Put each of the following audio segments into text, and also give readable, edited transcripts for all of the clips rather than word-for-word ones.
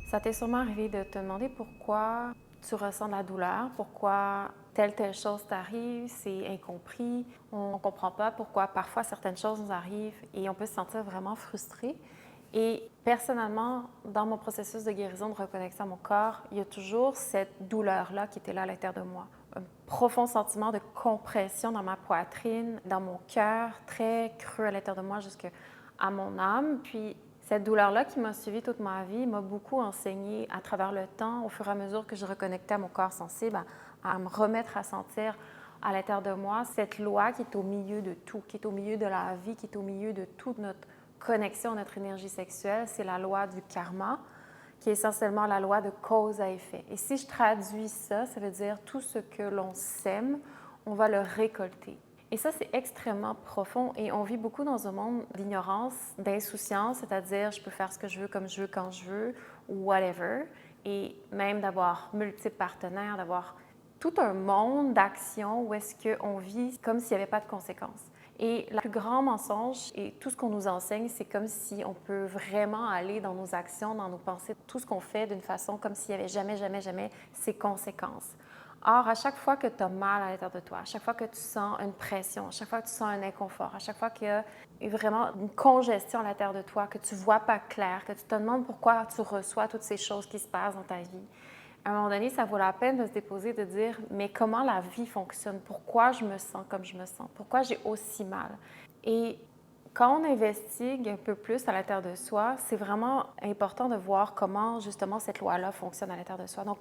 Ça t'est sûrement arrivé de te demander pourquoi tu ressens de la douleur, pourquoi telle chose t'arrive, c'est incompris, on ne comprend pas pourquoi parfois certaines choses nous arrivent et on peut se sentir vraiment frustré. Et personnellement, dans mon processus de guérison, de reconnexion à mon corps, il y a toujours cette douleur-là qui était là à l'intérieur de moi. Un profond sentiment de compression dans ma poitrine, dans mon cœur, très creux à l'intérieur de moi jusqu'à mon âme. Puis cette douleur-là qui m'a suivie toute ma vie m'a beaucoup enseigné à travers le temps, au fur et à mesure que je reconnectais à mon corps sensible, à me remettre à sentir à l'intérieur de moi cette loi qui est au milieu de tout, qui est au milieu de la vie, qui est au milieu de toute notre connexion à notre énergie sexuelle. C'est la loi du karma, qui est essentiellement la loi de cause à effet. Et si je traduis ça, ça veut dire tout ce que l'on sème, on va le récolter. Et ça, c'est extrêmement profond et on vit beaucoup dans un monde d'ignorance, d'insouciance, c'est-à-dire je peux faire ce que je veux, comme je veux, quand je veux, ou whatever, et même d'avoir multiples partenaires, d'avoir tout un monde d'actions où est-ce qu'on vit comme s'il n'y avait pas de conséquences. Et le plus grand mensonge et tout ce qu'on nous enseigne, c'est comme si on peut vraiment aller dans nos actions, dans nos pensées, tout ce qu'on fait d'une façon comme s'il n'y avait jamais, jamais, jamais ces conséquences. Or, à chaque fois que tu as mal à l'intérieur de toi, à chaque fois que tu sens une pression, à chaque fois que tu sens un inconfort, à chaque fois qu'il y a vraiment une congestion à l'intérieur de toi, que tu ne vois pas clair, que tu te demandes pourquoi tu reçois toutes ces choses qui se passent dans ta vie, à un moment donné, ça vaut la peine de se déposer, de dire « mais comment la vie fonctionne? Pourquoi je me sens comme je me sens? Pourquoi j'ai aussi mal? » Et quand on investigue un peu plus à l'intérieur de soi, c'est vraiment important de voir comment justement cette loi-là fonctionne à l'intérieur de soi. Donc,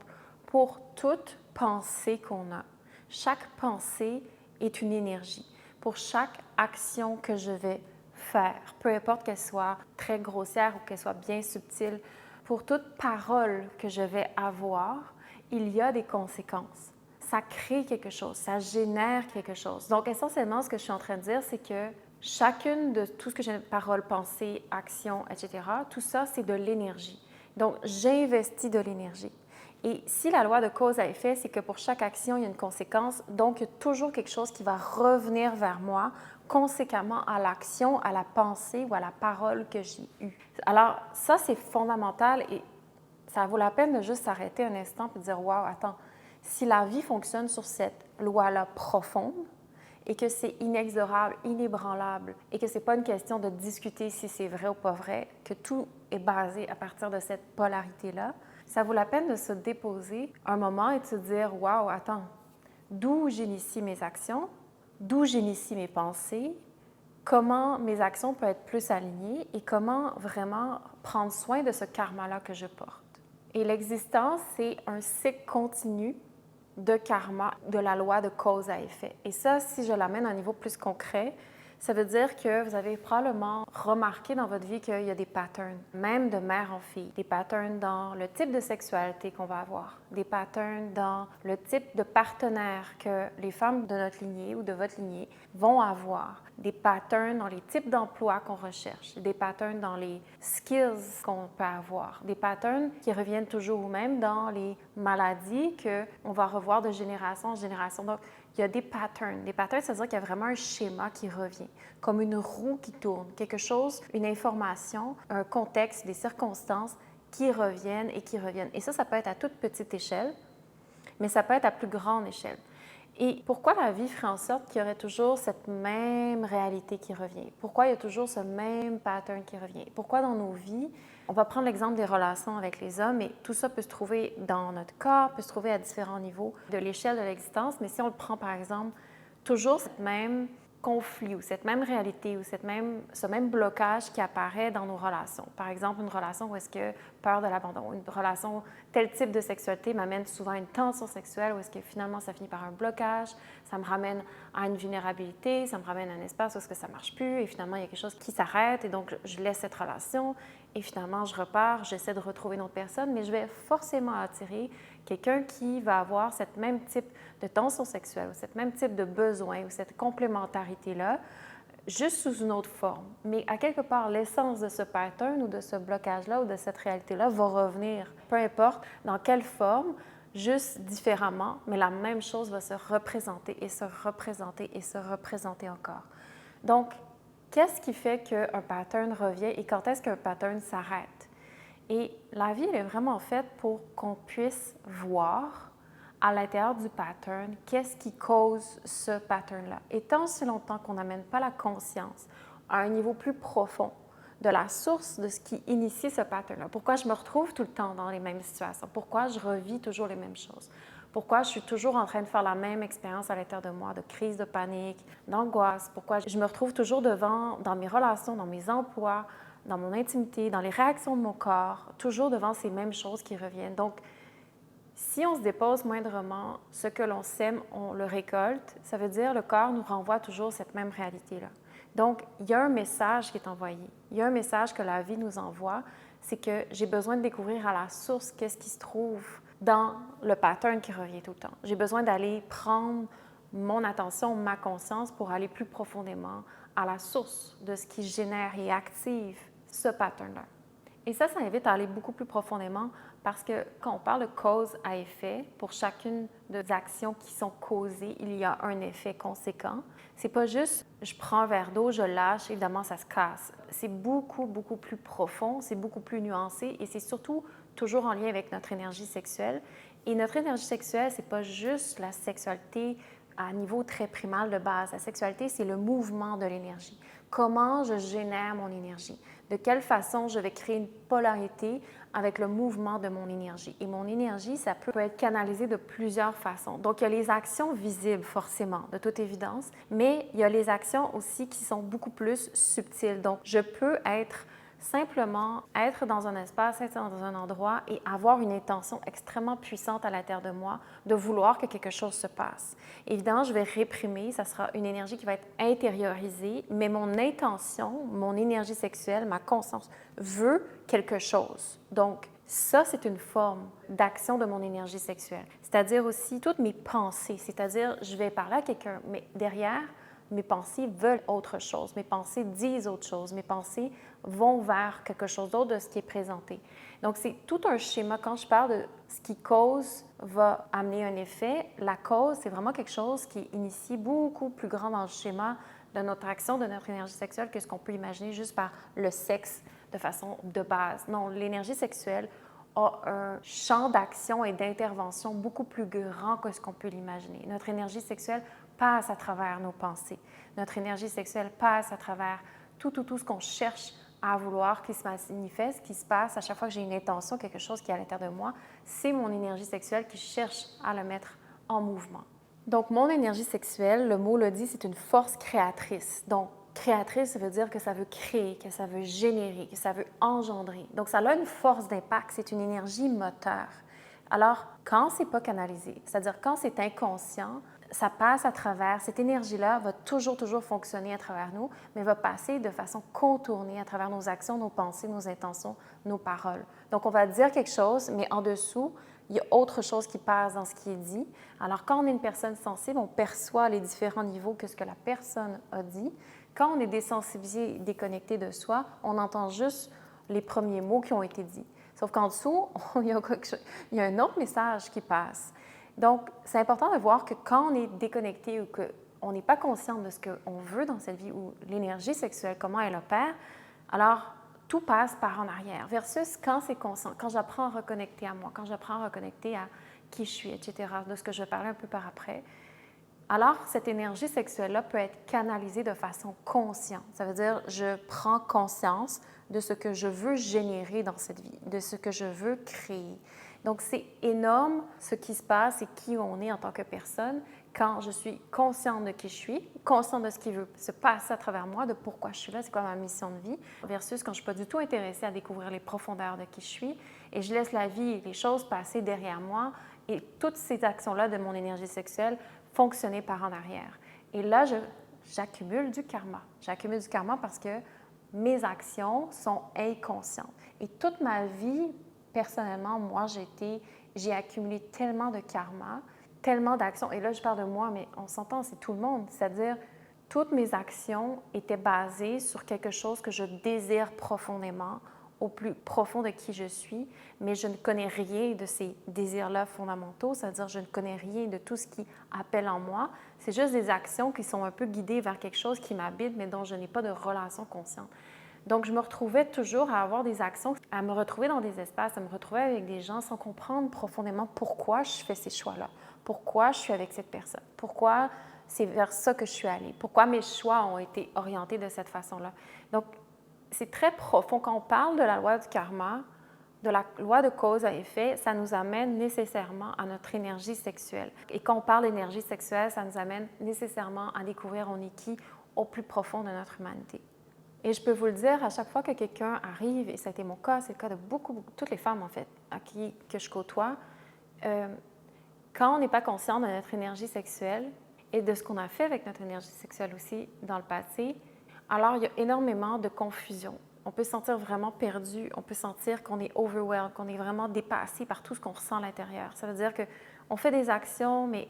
pour toute pensée qu'on a, chaque pensée est une énergie. Pour chaque action que je vais faire, peu importe qu'elle soit très grossière ou qu'elle soit bien subtile, pour toute parole que je vais avoir, il y a des conséquences. Ça crée quelque chose, ça génère quelque chose. Donc, essentiellement, ce que je suis en train de dire, c'est que chacune de tout ce que j'ai, parole, pensée, action, etc., tout ça, c'est de l'énergie. Donc, j'investis de l'énergie. Et si la loi de cause à effet, c'est que pour chaque action, il y a une conséquence, donc il y a toujours quelque chose qui va revenir vers moi conséquemment à l'action, à la pensée ou à la parole que j'ai eue. Alors, ça, c'est fondamental et ça vaut la peine de juste s'arrêter un instant et de dire « Wow, attends, si la vie fonctionne sur cette loi-là profonde et que c'est inexorable, inébranlable et que ce n'est pas une question de discuter si c'est vrai ou pas vrai, que tout est basé à partir de cette polarité-là, ça vaut la peine de se déposer un moment et de se dire « Wow, attends, d'où j'initie mes actions, d'où j'initie mes pensées, comment mes actions peuvent être plus alignées et comment vraiment prendre soin de ce karma-là que je porte. » Et l'existence, c'est un cycle continu de karma, de la loi de cause à effet. Et ça, si je l'amène à un niveau plus concret, ça veut dire que vous avez probablement remarqué dans votre vie qu'il y a des patterns, même de mère en fille, des patterns dans le type de sexualité qu'on va avoir, des patterns dans le type de partenaire que les femmes de notre lignée ou de votre lignée vont avoir, des patterns dans les types d'emplois qu'on recherche, des patterns dans les skills qu'on peut avoir, des patterns qui reviennent toujours ou même dans les maladies qu'on va revoir de génération en génération. Donc, il y a des patterns. Des patterns, ça veut dire qu'il y a vraiment un schéma qui revient, comme une roue qui tourne, quelque chose, une information, un contexte, des circonstances qui reviennent et qui reviennent. Et ça peut être à toute petite échelle, mais ça peut être à plus grande échelle. Et pourquoi la vie ferait en sorte qu'il y aurait toujours cette même réalité qui revient? Pourquoi il y a toujours ce même pattern qui revient? Pourquoi dans nos vies, on va prendre l'exemple des relations avec les hommes, et tout ça peut se trouver dans notre corps, peut se trouver à différents niveaux de l'échelle de l'existence, mais si on le prend par exemple, toujours cette même conflit ou cette même réalité ou ce même blocage qui apparaît dans nos relations. Par exemple, une relation où est-ce que peur de l'abandon, une relation, tel type de sexualité m'amène souvent à une tension sexuelle où est-ce que finalement ça finit par un blocage, ça me ramène à une vulnérabilité, ça me ramène à un espace où est-ce que ça ne marche plus et finalement il y a quelque chose qui s'arrête et donc je laisse cette relation et finalement je repars, j'essaie de retrouver une autre personne, mais je vais forcément attirer quelqu'un qui va avoir cette même type de tension sexuelle, ou cette même type de besoin, ou cette complémentarité-là, juste sous une autre forme. Mais à quelque part, l'essence de ce pattern ou de ce blocage-là ou de cette réalité-là va revenir, peu importe dans quelle forme, juste différemment, mais la même chose va se représenter et se représenter et se représenter encore. Donc, qu'est-ce qui fait qu'un pattern revient et quand est-ce qu'un pattern s'arrête? Et la vie, elle est vraiment faite pour qu'on puisse voir à l'intérieur du pattern qu'est-ce qui cause ce pattern-là. Et tant aussi longtemps qu'on n'amène pas la conscience à un niveau plus profond de la source de ce qui initie ce pattern-là. Pourquoi je me retrouve tout le temps dans les mêmes situations? Pourquoi je revis toujours les mêmes choses? Pourquoi je suis toujours en train de faire la même expérience à l'intérieur de moi, de crise de panique, d'angoisse? Pourquoi je me retrouve toujours devant, dans mes relations, dans mes emplois, dans mon intimité, dans les réactions de mon corps, toujours devant ces mêmes choses qui reviennent? Donc, si on se dépose moindrement, ce que l'on sème, on le récolte, ça veut dire que le corps nous renvoie toujours cette même réalité-là. Donc, il y a un message qui est envoyé. Il y a un message que la vie nous envoie, c'est que j'ai besoin de découvrir à la source qu'est-ce qui se trouve dans le pattern qui revient tout le temps. J'ai besoin d'aller prendre mon attention, ma conscience pour aller plus profondément à la source de ce qui génère et active ce pattern-là. Et ça invite à aller beaucoup plus profondément parce que quand on parle de cause à effet, pour chacune des actions qui sont causées, il y a un effet conséquent. C'est pas juste je prends un verre d'eau, je lâche, évidemment ça se casse. C'est beaucoup, beaucoup plus profond, c'est beaucoup plus nuancé et c'est surtout toujours en lien avec notre énergie sexuelle. Et notre énergie sexuelle, c'est pas juste la sexualité à niveau très primal de base. La sexualité, c'est le mouvement de l'énergie. Comment je génère mon énergie? De quelle façon je vais créer une polarité avec le mouvement de mon énergie? Et mon énergie, ça peut être canalisé de plusieurs façons. Donc, il y a les actions visibles, forcément, de toute évidence, mais il y a les actions aussi qui sont beaucoup plus subtiles. Donc, je peux simplement être dans un espace, être dans un endroit et avoir une intention extrêmement puissante à l'intérieur de moi de vouloir que quelque chose se passe. Évidemment, je vais réprimer, ça sera une énergie qui va être intériorisée, mais mon intention, mon énergie sexuelle, ma conscience veut quelque chose. Donc, ça, c'est une forme d'action de mon énergie sexuelle. C'est-à-dire aussi toutes mes pensées, c'est-à-dire je vais parler à quelqu'un, mais derrière, mes pensées veulent autre chose, mes pensées disent autre chose, mes pensées vont vers quelque chose d'autre de ce qui est présenté. Donc, c'est tout un schéma. Quand je parle de ce qui cause va amener un effet, la cause, c'est vraiment quelque chose qui est initié beaucoup plus grand dans le schéma de notre action, de notre énergie sexuelle que ce qu'on peut imaginer juste par le sexe de façon de base. Non, l'énergie sexuelle a un champ d'action et d'intervention beaucoup plus grand que ce qu'on peut l'imaginer. Notre énergie sexuelle passe à travers nos pensées. Notre énergie sexuelle passe à travers tout ce qu'on cherche à vouloir qui se manifeste, qui se passe à chaque fois que j'ai une intention, quelque chose qui est à l'intérieur de moi. C'est mon énergie sexuelle qui cherche à le mettre en mouvement. Donc, mon énergie sexuelle, le mot le dit, c'est une force créatrice. Donc, créatrice, ça veut dire que ça veut créer, que ça veut générer, que ça veut engendrer. Donc, ça a une force d'impact, c'est une énergie moteur. Alors, quand c'est pas canalisé, c'est-à-dire quand c'est inconscient, ça passe à travers, cette énergie-là va toujours fonctionner à travers nous, mais va passer de façon contournée à travers nos actions, nos pensées, nos intentions, nos paroles. Donc, on va dire quelque chose, mais en dessous, il y a autre chose qui passe dans ce qui est dit. Alors, quand on est une personne sensible, on perçoit les différents niveaux que ce que la personne a dit. Quand on est désensibilisé, déconnecté de soi, on entend juste les premiers mots qui ont été dits. Sauf qu'en dessous, il y a un autre message qui passe. Donc, c'est important de voir que quand on est déconnecté ou qu'on n'est pas conscient de ce qu'on veut dans cette vie ou l'énergie sexuelle, comment elle opère, alors tout passe par en arrière. Versus quand c'est conscient, quand j'apprends à reconnecter à moi, quand j'apprends à reconnecter à qui je suis, etc., de ce que je vais parler un peu par après, alors cette énergie sexuelle-là peut être canalisée de façon consciente. Ça veut dire je prends conscience de ce que je veux générer dans cette vie, de ce que je veux créer. Donc, c'est énorme ce qui se passe et qui on est en tant que personne quand je suis consciente de qui je suis, consciente de ce qui veut se passer à travers moi, de pourquoi je suis là, c'est quoi ma mission de vie, versus quand je ne suis pas du tout intéressée à découvrir les profondeurs de qui je suis et je laisse la vie et les choses passer derrière moi et toutes ces actions-là de mon énergie sexuelle fonctionner par en arrière. Et là, j'accumule du karma. J'accumule du karma parce que mes actions sont inconscientes. Et toute ma vie, personnellement, moi, j'ai accumulé tellement de karma, tellement d'actions. Et là, je parle de moi, mais on s'entend, c'est tout le monde. C'est-à-dire, toutes mes actions étaient basées sur quelque chose que je désire profondément, au plus profond de qui je suis, mais je ne connais rien de ces désirs-là fondamentaux, c'est-à-dire je ne connais rien de tout ce qui appelle en moi. C'est juste des actions qui sont un peu guidées vers quelque chose qui m'habite, mais dont je n'ai pas de relation consciente. Donc, je me retrouvais toujours à avoir des actions, à me retrouver dans des espaces, à me retrouver avec des gens sans comprendre profondément pourquoi je fais ces choix-là, pourquoi je suis avec cette personne, pourquoi c'est vers ça que je suis allée, pourquoi mes choix ont été orientés de cette façon-là. Donc, c'est très profond. Quand on parle de la loi du karma, de la loi de cause à effet, ça nous amène nécessairement à notre énergie sexuelle. Et quand on parle d'énergie sexuelle, ça nous amène nécessairement à découvrir on est qui au plus profond de notre humanité. Et je peux vous le dire, à chaque fois que quelqu'un arrive, et ça a été mon cas, c'est le cas de toutes les femmes en fait, que je côtoie, quand on n'est pas conscient de notre énergie sexuelle et de ce qu'on a fait avec notre énergie sexuelle aussi dans le passé, alors il y a énormément de confusion. On peut se sentir vraiment perdu, on peut sentir qu'on est overwhelmed, qu'on est vraiment dépassé par tout ce qu'on ressent à l'intérieur. Ça veut dire qu'on fait des actions, mais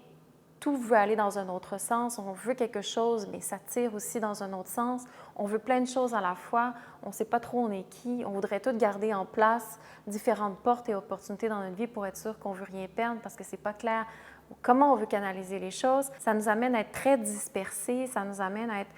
tout veut aller dans un autre sens. On veut quelque chose, mais ça tire aussi dans un autre sens. On veut plein de choses à la fois. On ne sait pas trop on est qui. On voudrait tout garder en place, différentes portes et opportunités dans notre vie pour être sûr qu'on ne veut rien perdre parce que ce n'est pas clair comment on veut canaliser les choses. Ça nous amène à être très dispersés, ça nous amène à être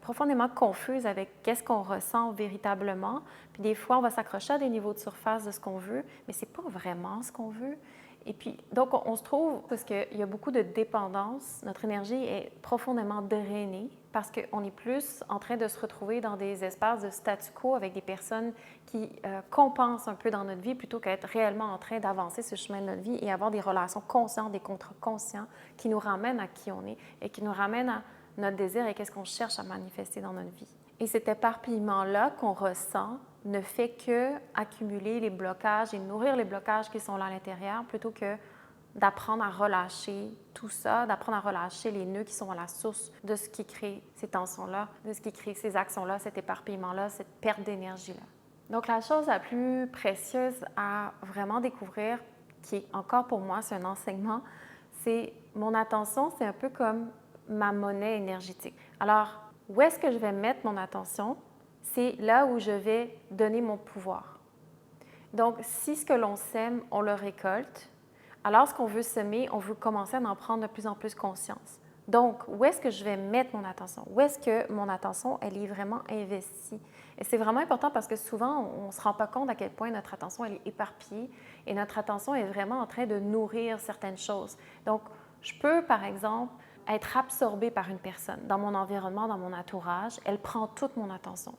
profondément confuse avec qu'est-ce qu'on ressent véritablement. Puis des fois, on va s'accrocher à des niveaux de surface de ce qu'on veut, mais ce n'est pas vraiment ce qu'on veut. Et puis, donc, on se trouve, parce qu'il y a beaucoup de dépendance, notre énergie est profondément drainée parce qu'on est plus en train de se retrouver dans des espaces de statu quo avec des personnes qui compensent un peu dans notre vie plutôt qu'être réellement en train d'avancer ce chemin de notre vie et avoir des relations conscientes, des contrats conscients qui nous ramènent à qui on est et qui nous ramènent à notre désir et qu'est-ce qu'on cherche à manifester dans notre vie. Et cet éparpillement-là qu'on ressent ne fait que accumuler les blocages et nourrir les blocages qui sont là à l'intérieur plutôt que d'apprendre à relâcher tout ça, d'apprendre à relâcher les nœuds qui sont à la source de ce qui crée ces tensions-là, de ce qui crée ces actions-là, cet éparpillement-là, cette perte d'énergie-là. Donc, la chose la plus précieuse à vraiment découvrir, qui est encore pour moi, c'est un enseignement, c'est mon attention, c'est un peu comme ma monnaie énergétique. Alors, où est-ce que je vais mettre mon attention? C'est là où je vais donner mon pouvoir. Donc, si ce que l'on sème, on le récolte, alors ce qu'on veut semer, on veut commencer à en prendre de plus en plus conscience. Donc, où est-ce que je vais mettre mon attention? Où est-ce que mon attention, elle est vraiment investie? Et c'est vraiment important parce que souvent, on ne se rend pas compte à quel point notre attention, elle est éparpillée et notre attention est vraiment en train de nourrir certaines choses. Donc, je peux, par exemple, être absorbée par une personne dans mon environnement, dans mon entourage, elle prend toute mon attention.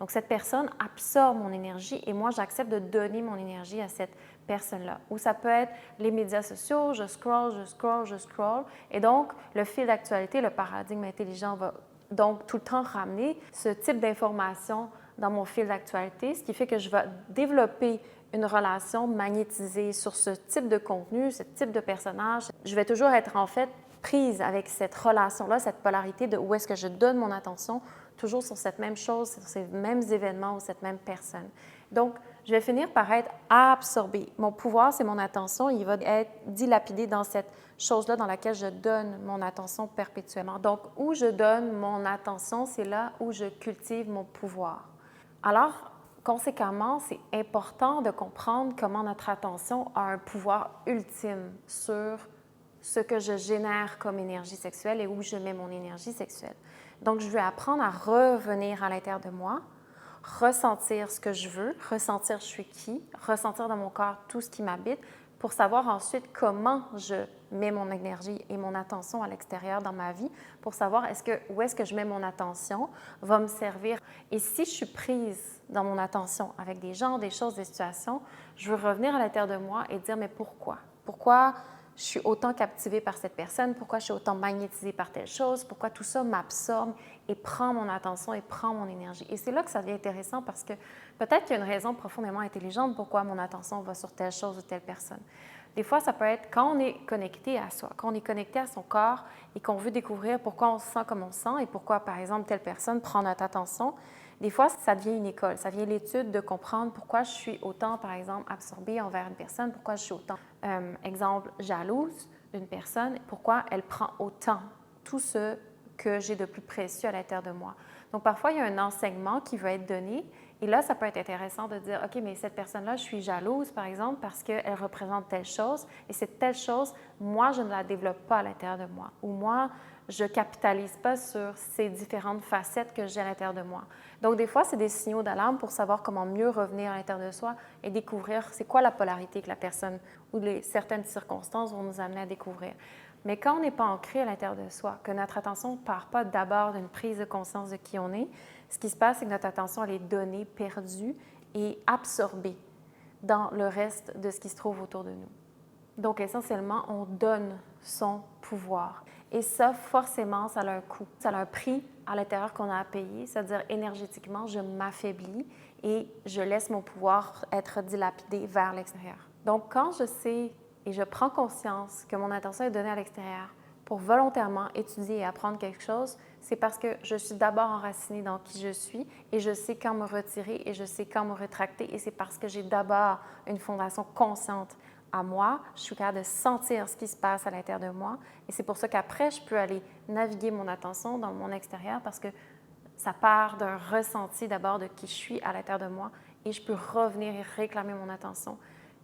Donc, cette personne absorbe mon énergie et moi, j'accepte de donner mon énergie à cette personne-là. Ou ça peut être les médias sociaux, je scroll, je scroll, je scroll. Et donc, le fil d'actualité, le paradigme intelligent va donc tout le temps ramener ce type d'information dans mon fil d'actualité, ce qui fait que je vais développer une relation magnétisée sur ce type de contenu, ce type de personnage. Je vais toujours être en fait prise avec cette relation-là, cette polarité de où est-ce que je donne mon attention, toujours sur cette même chose, sur ces mêmes événements ou cette même personne. Donc, je vais finir par être absorbée. Mon pouvoir, c'est mon attention, il va être dilapidé dans cette chose-là dans laquelle je donne mon attention perpétuellement. Donc, où je donne mon attention, c'est là où je cultive mon pouvoir. Alors, conséquemment, c'est important de comprendre comment notre attention a un pouvoir ultime sur ce que je génère comme énergie sexuelle et où je mets mon énergie sexuelle. Donc, je vais apprendre à revenir à l'intérieur de moi, ressentir ce que je veux, ressentir je suis qui, ressentir dans mon corps tout ce qui m'habite pour savoir ensuite comment je mets mon énergie et mon attention à l'extérieur dans ma vie, pour savoir où est-ce que je mets mon attention va me servir. Et si je suis prise dans mon attention avec des gens, des choses, des situations, je veux revenir à l'intérieur de moi et dire mais pourquoi? Pourquoi je suis autant captivée par cette personne, pourquoi je suis autant magnétisée par telle chose, pourquoi tout ça m'absorbe et prend mon attention et prend mon énergie. Et c'est là que ça devient intéressant parce que peut-être qu'il y a une raison profondément intelligente pourquoi mon attention va sur telle chose ou telle personne. Des fois, ça peut être quand on est connecté à soi, quand on est connecté à son corps et qu'on veut découvrir pourquoi on se sent comme on se sent et pourquoi, par exemple, telle personne prend notre attention. Des fois, ça devient une école, ça devient l'étude de comprendre pourquoi je suis autant, par exemple, absorbée envers une personne, pourquoi je suis autant, exemple, jalouse d'une personne, pourquoi elle prend autant tout ce que j'ai de plus précieux à l'intérieur de moi. Donc, parfois, il y a un enseignement qui veut être donné et là, ça peut être intéressant de dire, OK, mais cette personne-là, je suis jalouse, par exemple, parce qu'elle représente telle chose et cette telle chose, moi, je ne la développe pas à l'intérieur de moi. Ou moi, je ne capitalise pas sur ces différentes facettes que j'ai à l'intérieur de moi. Donc, des fois, c'est des signaux d'alarme pour savoir comment mieux revenir à l'intérieur de soi et découvrir c'est quoi la polarité que la personne ou certaines circonstances vont nous amener à découvrir. Mais quand on n'est pas ancré à l'intérieur de soi, que notre attention ne part pas d'abord d'une prise de conscience de qui on est, ce qui se passe, c'est que notre attention, elle est donnée, perdue et absorbée dans le reste de ce qui se trouve autour de nous. Donc, essentiellement, on donne son pouvoir. Et ça, forcément, ça a un coût. Ça a un prix à l'intérieur qu'on a à payer, c'est-à-dire énergétiquement, je m'affaiblis et je laisse mon pouvoir être dilapidé vers l'extérieur. Donc, quand je sais et je prends conscience que mon attention est donnée à l'extérieur pour volontairement étudier et apprendre quelque chose, c'est parce que je suis d'abord enracinée dans qui je suis et je sais quand me retirer et je sais quand me rétracter et c'est parce que j'ai d'abord une fondation consciente à moi, je suis capable de sentir ce qui se passe à l'intérieur de moi et c'est pour ça qu'après, je peux aller naviguer mon attention dans mon extérieur parce que ça part d'un ressenti d'abord de qui je suis à l'intérieur de moi et je peux revenir et réclamer mon attention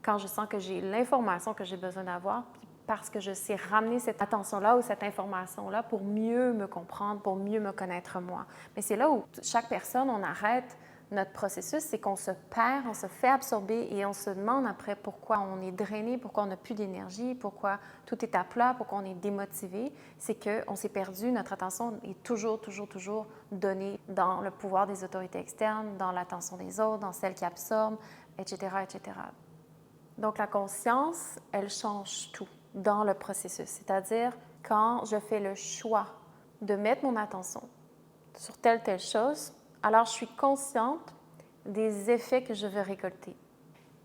quand je sens que j'ai l'information que j'ai besoin d'avoir parce que je sais ramener cette attention-là ou cette information-là pour mieux me comprendre, pour mieux me connaître moi. Mais c'est là où chaque personne, on arrête notre processus, c'est qu'on se perd, on se fait absorber et on se demande après pourquoi on est drainé, pourquoi on n'a plus d'énergie, pourquoi tout est à plat, pourquoi on est démotivé. C'est qu'on s'est perdu, notre attention est toujours donnée dans le pouvoir des autorités externes, dans l'attention des autres, dans celle qui absorbe, etc., etc. Donc la conscience, elle change tout dans le processus. C'est-à-dire quand je fais le choix de mettre mon attention sur telle chose, alors je suis consciente des effets que je veux récolter.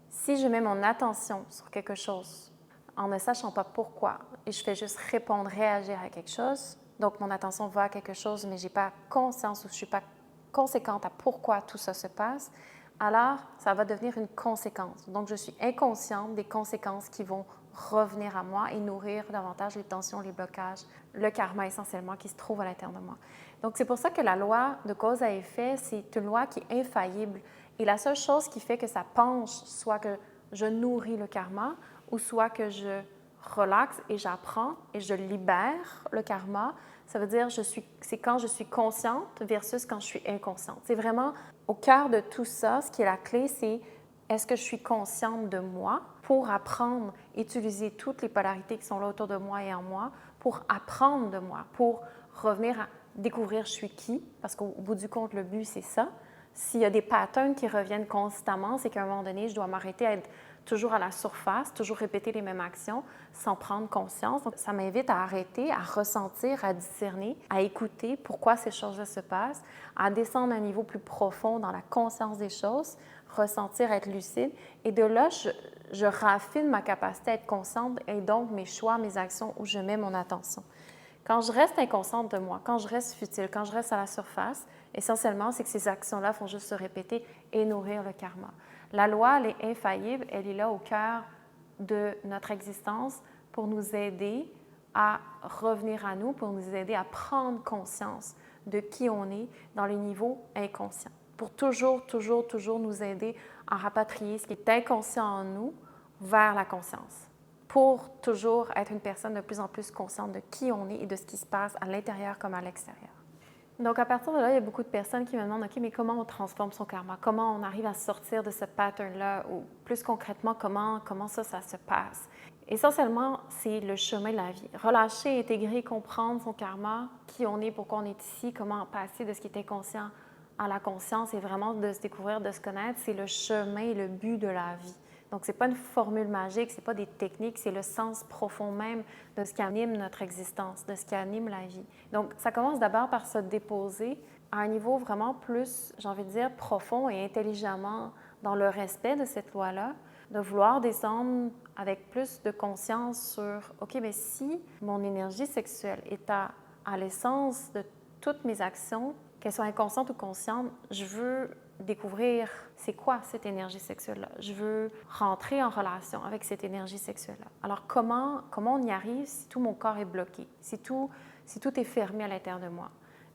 Si je mets mon attention sur quelque chose en ne sachant pas pourquoi et je fais juste répondre, réagir à quelque chose, donc mon attention va à quelque chose mais je n'ai pas conscience ou je ne suis pas conséquente à pourquoi tout ça se passe, alors ça va devenir une conséquence. Donc je suis inconsciente des conséquences qui vont revenir à moi et nourrir davantage les tensions, les blocages, le karma essentiellement qui se trouve à l'intérieur de moi. Donc c'est pour ça que la loi de cause à effet, c'est une loi qui est infaillible. Et la seule chose qui fait que ça penche, soit que je nourris le karma ou soit que je relaxe et j'apprends et je libère le karma, ça veut dire c'est quand je suis consciente versus quand je suis inconsciente. C'est vraiment au cœur de tout ça, ce qui est la clé, c'est est-ce que je suis consciente de moi pour apprendre, utiliser toutes les polarités qui sont là autour de moi et en moi, pour apprendre de moi, pour revenir à découvrir je suis qui, parce qu'au bout du compte, le but, c'est ça. S'il y a des patterns qui reviennent constamment, c'est qu'à un moment donné, je dois m'arrêter à être toujours à la surface, toujours répéter les mêmes actions sans prendre conscience. Donc, ça m'invite à arrêter, à ressentir, à discerner, à écouter pourquoi ces choses-là se passent, à descendre à un niveau plus profond dans la conscience des choses, ressentir, être lucide. Et de là, je raffine ma capacité à être consciente et donc mes choix, mes actions, où je mets mon attention. Quand je reste inconsciente de moi, quand je reste futile, quand je reste à la surface, essentiellement, c'est que ces actions-là font juste se répéter et nourrir le karma. La loi, elle est infaillible, elle est là au cœur de notre existence pour nous aider à revenir à nous, pour nous aider à prendre conscience de qui on est dans les niveaux inconscients, pour toujours nous aider à rapatrier ce qui est inconscient en nous vers la conscience, pour toujours être une personne de plus en plus consciente de qui on est et de ce qui se passe à l'intérieur comme à l'extérieur. Donc, à partir de là, il y a beaucoup de personnes qui me demandent, OK, mais comment on transforme son karma? Comment on arrive à sortir de ce pattern-là? Ou plus concrètement, comment ça se passe? Essentiellement, c'est le chemin de la vie. Relâcher, intégrer, comprendre son karma, qui on est, pourquoi on est ici, comment passer de ce qui est inconscient à la conscience et vraiment de se découvrir, de se connaître, c'est le chemin et le but de la vie. Donc, ce n'est pas une formule magique, ce n'est pas des techniques, c'est le sens profond même de ce qui anime notre existence, de ce qui anime la vie. Donc, ça commence d'abord par se déposer à un niveau vraiment plus, j'ai envie de dire, profond et intelligemment dans le respect de cette loi-là, de vouloir descendre avec plus de conscience sur, OK, mais si mon énergie sexuelle est à l'essence de toutes mes actions, qu'elles soient inconscientes ou conscientes, je veux découvrir c'est quoi cette énergie sexuelle-là. Je veux rentrer en relation avec cette énergie sexuelle-là. Alors, comment on y arrive si tout mon corps est bloqué, si tout est fermé à l'intérieur de moi?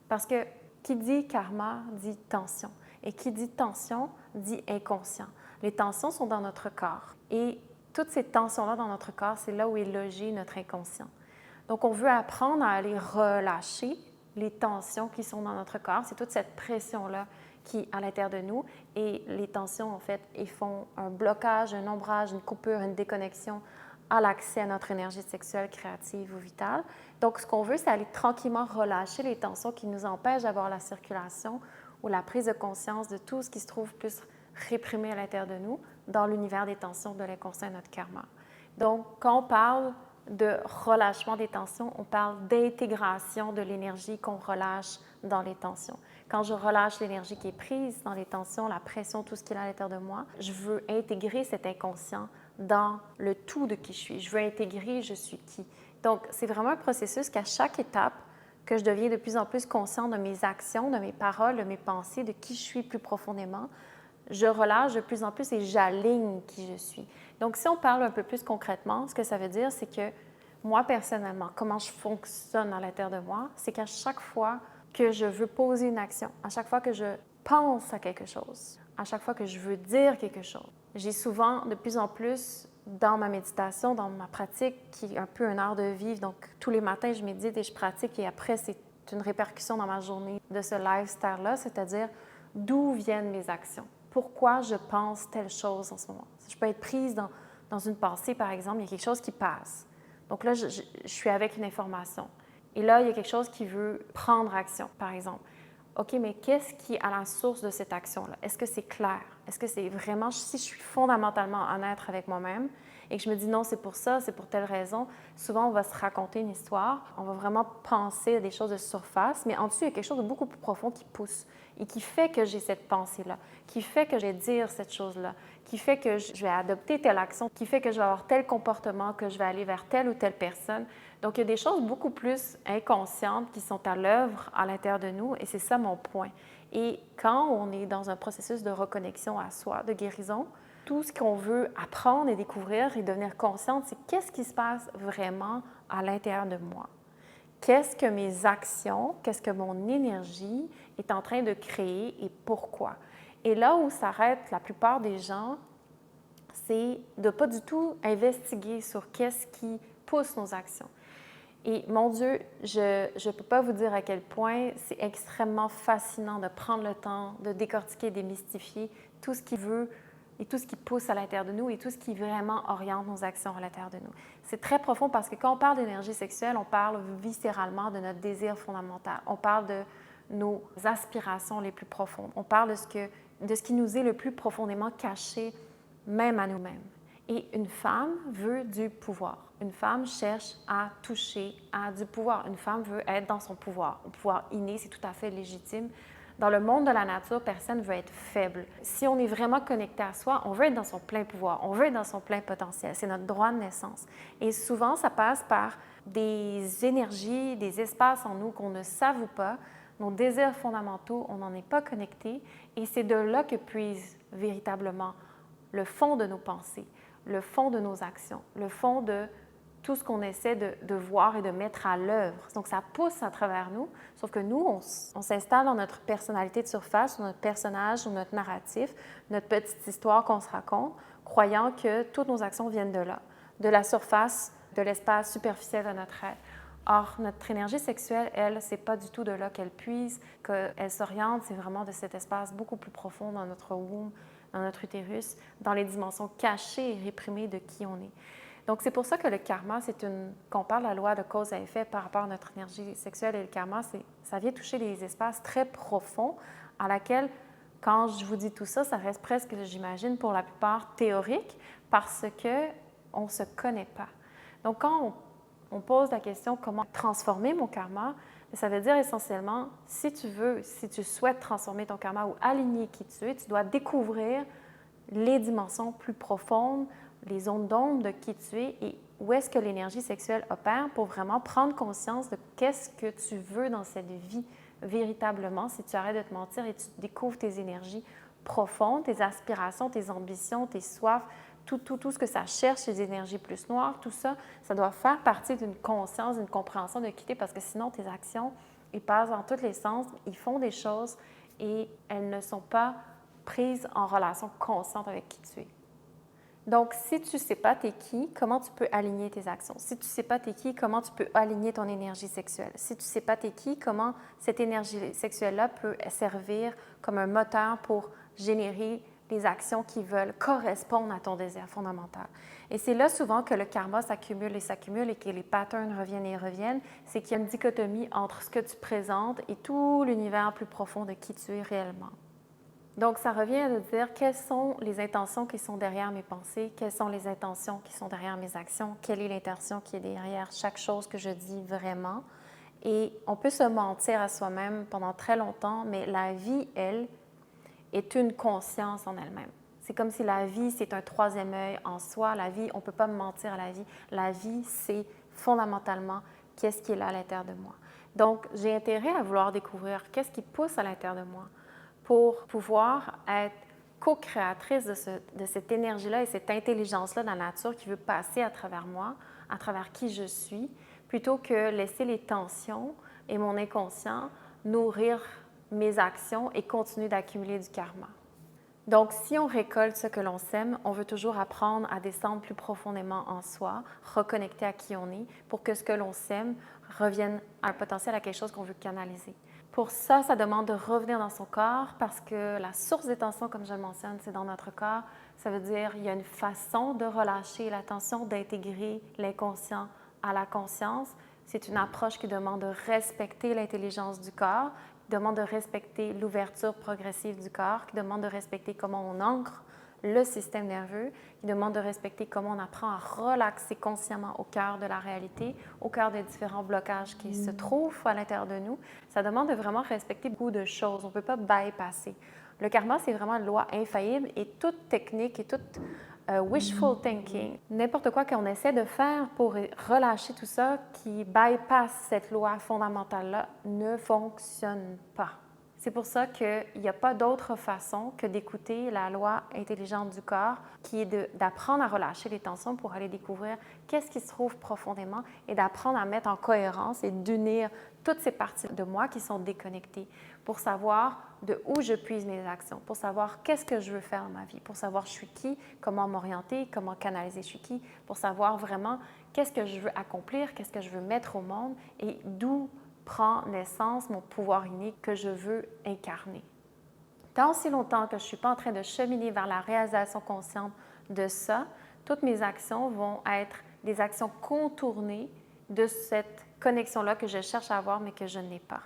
Parce que qui dit karma dit tension. Et qui dit tension dit inconscient. Les tensions sont dans notre corps. Et toutes ces tensions-là dans notre corps, c'est là où est logé notre inconscient. Donc, on veut apprendre à aller relâcher les tensions qui sont dans notre corps. C'est toute cette pression-là qui est à l'intérieur de nous. Et les tensions, en fait, ils font un blocage, un ombrage, une coupure, une déconnexion à l'accès à notre énergie sexuelle, créative ou vitale. Donc, ce qu'on veut, c'est aller tranquillement relâcher les tensions qui nous empêchent d'avoir la circulation ou la prise de conscience de tout ce qui se trouve plus réprimé à l'intérieur de nous dans l'univers des tensions de l'inconscient et notre karma. Donc, quand on parle de relâchement des tensions, on parle d'intégration de l'énergie qu'on relâche dans les tensions. Quand je relâche l'énergie qui est prise dans les tensions, la pression, tout ce qui est à l'intérieur de moi, je veux intégrer cet inconscient dans le tout de qui je suis. Je veux intégrer je suis qui. Donc, c'est vraiment un processus qu'à chaque étape, que je deviens de plus en plus consciente de mes actions, de mes paroles, de mes pensées, de qui je suis plus profondément, je relâche de plus en plus et j'aligne qui je suis. Donc, si on parle un peu plus concrètement, ce que ça veut dire, c'est que moi, personnellement, comment je fonctionne à l'intérieur de moi, c'est qu'à chaque fois que je veux poser une action, à chaque fois que je pense à quelque chose, à chaque fois que je veux dire quelque chose, j'ai souvent de plus en plus dans ma méditation, dans ma pratique, qui est un peu un art de vivre. Donc, tous les matins, je médite et je pratique et après, c'est une répercussion dans ma journée de ce lifestyle-là, c'est-à-dire d'où viennent mes actions. Pourquoi je pense telle chose en ce moment. Je peux être prise dans une pensée, par exemple, il y a quelque chose qui passe. Donc là, je suis avec une information. Et là, il y a quelque chose qui veut prendre action, par exemple. OK, mais qu'est-ce qui est à la source de cette action-là? Est-ce que c'est clair? Est-ce que c'est vraiment, si je suis fondamentalement honnête avec moi-même et que je me dis non, c'est pour ça, c'est pour telle raison, souvent on va se raconter une histoire, on va vraiment penser à des choses de surface, mais en dessous, il y a quelque chose de beaucoup plus profond qui pousse et qui fait que j'ai cette pensée-là, qui fait que je vais dire cette chose-là, qui fait que je vais adopter telle action, qui fait que je vais avoir tel comportement, que je vais aller vers telle ou telle personne. Donc, il y a des choses beaucoup plus inconscientes qui sont à l'œuvre à l'intérieur de nous et c'est ça mon point. Et quand on est dans un processus de reconnexion à soi, de guérison, tout ce qu'on veut apprendre et découvrir et devenir consciente, c'est qu'est-ce qui se passe vraiment à l'intérieur de moi. Qu'est-ce que mes actions, qu'est-ce que mon énergie est en train de créer et pourquoi. Et là où s'arrête la plupart des gens, c'est de ne pas du tout investiguer sur qu'est-ce qui pousse nos actions. Et mon Dieu, je ne peux pas vous dire à quel point c'est extrêmement fascinant de prendre le temps de décortiquer, démystifier tout ce qui veut et tout ce qui pousse à l'intérieur de nous et tout ce qui vraiment oriente nos actions à l'intérieur de nous. C'est très profond parce que quand on parle d'énergie sexuelle, on parle viscéralement de notre désir fondamental. On parle de nos aspirations les plus profondes. On parle de ce qui nous est le plus profondément caché, même à nous-mêmes. Et une femme veut du pouvoir. Une femme cherche à toucher à du pouvoir. Une femme veut être dans son pouvoir. Un pouvoir inné, c'est tout à fait légitime. Dans le monde de la nature, personne ne veut être faible. Si on est vraiment connecté à soi, on veut être dans son plein pouvoir, on veut être dans son plein potentiel. C'est notre droit de naissance. Et souvent, ça passe par des énergies, des espaces en nous qu'on ne savoure pas, nos désirs fondamentaux, on n'en est pas connecté. Et c'est de là que puise véritablement le fond de nos pensées, le fond de nos actions, le fond de tout ce qu'on essaie de voir et de mettre à l'œuvre. Donc, ça pousse à travers nous, sauf que nous, on s'installe dans notre personnalité de surface, sur notre personnage, sur notre narratif, notre petite histoire qu'on se raconte, croyant que toutes nos actions viennent de là, de la surface, de l'espace superficiel de notre être. Or, notre énergie sexuelle, elle, c'est pas du tout de là qu'elle puise, qu'elle s'oriente, c'est vraiment de cet espace beaucoup plus profond dans notre womb, dans notre utérus, dans les dimensions cachées et réprimées de qui on est. Donc, c'est pour ça que le karma, qu'on parle de la loi de cause à effet par rapport à notre énergie sexuelle et le karma, ça vient toucher des espaces très profonds à laquelle, quand je vous dis tout ça, ça reste presque, j'imagine, pour la plupart théorique parce qu'on ne se connaît pas. Donc, quand on pose la question comment transformer mon karma, ça veut dire essentiellement, si tu souhaites transformer ton karma ou aligner qui tu es, tu dois découvrir les dimensions plus profondes, les zones d'ombre de qui tu es et où est-ce que l'énergie sexuelle opère pour vraiment prendre conscience de qu'est-ce que tu veux dans cette vie véritablement si tu arrêtes de te mentir et tu découvres tes énergies profondes, tes aspirations, tes ambitions, tes soifs, tout ce que ça cherche, les énergies plus noires, tout ça, ça doit faire partie d'une conscience, d'une compréhension de quitter parce que sinon tes actions, ils passent dans tous les sens, ils font des choses et elles ne sont pas prises en relation consciente avec qui tu es. Donc, si tu ne sais pas t'es qui, comment tu peux aligner tes actions? Si tu ne sais pas t'es qui, comment tu peux aligner ton énergie sexuelle? Si tu ne sais pas t'es qui, comment cette énergie sexuelle-là peut servir comme un moteur pour générer les actions qui veulent correspondre à ton désir fondamental. Et c'est là souvent que le karma s'accumule et que les patterns reviennent et reviennent. C'est qu'il y a une dichotomie entre ce que tu présentes et tout l'univers plus profond de qui tu es réellement. Donc, ça revient à dire quelles sont les intentions qui sont derrière mes pensées, quelles sont les intentions qui sont derrière mes actions, quelle est l'intention qui est derrière chaque chose que je dis vraiment. Et on peut se mentir à soi-même pendant très longtemps, mais la vie, elle, est une conscience en elle-même. C'est comme si la vie, c'est un troisième œil en soi. La vie, on ne peut pas mentir à la vie. La vie, c'est fondamentalement qu'est-ce qui est là à l'intérieur de moi. Donc, j'ai intérêt à vouloir découvrir qu'est-ce qui pousse à l'intérieur de moi pour pouvoir être co-créatrice de cette énergie-là et cette intelligence-là de la nature qui veut passer à travers moi, à travers qui je suis, plutôt que laisser les tensions et mon inconscient nourrir mes actions et continuer d'accumuler du karma. Donc, si on récolte ce que l'on sème, on veut toujours apprendre à descendre plus profondément en soi, reconnecter à qui on est, pour que ce que l'on sème revienne à un potentiel, à quelque chose qu'on veut canaliser. Pour ça, ça demande de revenir dans son corps parce que la source des tensions, comme je le mentionne, c'est dans notre corps. Ça veut dire qu'il y a une façon de relâcher la tension, d'intégrer l'inconscient à la conscience. C'est une approche qui demande de respecter l'intelligence du corps, qui demande de respecter l'ouverture progressive du corps, qui demande de respecter comment on ancre le système nerveux, qui demande de respecter comment on apprend à relaxer consciemment au cœur de la réalité, au cœur des différents blocages qui se trouvent à l'intérieur de nous. Ça demande de vraiment respecter beaucoup de choses. On ne peut pas bypasser. Le karma, c'est vraiment une loi infaillible et toute technique et toute wishful thinking, n'importe quoi qu'on essaie de faire pour relâcher tout ça qui bypasse cette loi fondamentale-là ne fonctionne pas. C'est pour ça qu'il n'y a pas d'autre façon que d'écouter la loi intelligente du corps, qui est d'apprendre à relâcher les tensions pour aller découvrir qu'est-ce qui se trouve profondément et d'apprendre à mettre en cohérence et d'unir toutes ces parties de moi qui sont déconnectées pour savoir de où je puise mes actions, pour savoir qu'est-ce que je veux faire dans ma vie, pour savoir je suis qui, comment m'orienter, comment canaliser je suis qui, pour savoir vraiment qu'est-ce que je veux accomplir, qu'est-ce que je veux mettre au monde et d'où prend naissance mon pouvoir unique que je veux incarner. Tant si longtemps que je ne suis pas en train de cheminer vers la réalisation consciente de ça, toutes mes actions vont être des actions contournées de cette connexion-là que je cherche à avoir mais que je n'ai pas.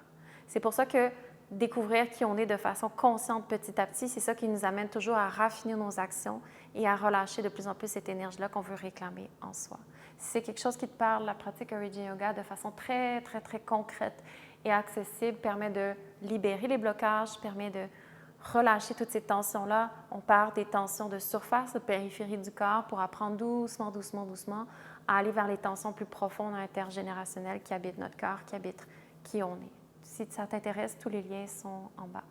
C'est pour ça que découvrir qui on est de façon consciente petit à petit, c'est ça qui nous amène toujours à raffiner nos actions et à relâcher de plus en plus cette énergie-là qu'on veut réclamer en soi. Si c'est quelque chose qui te parle, la pratique Origin Yoga de façon très, très, très concrète et accessible permet de libérer les blocages, permet de relâcher toutes ces tensions-là. On part des tensions de surface, de périphérie du corps pour apprendre doucement, doucement, doucement à aller vers les tensions plus profondes intergénérationnelles qui habitent notre corps, qui habitent qui on est. Si ça t'intéresse, tous les liens sont en bas.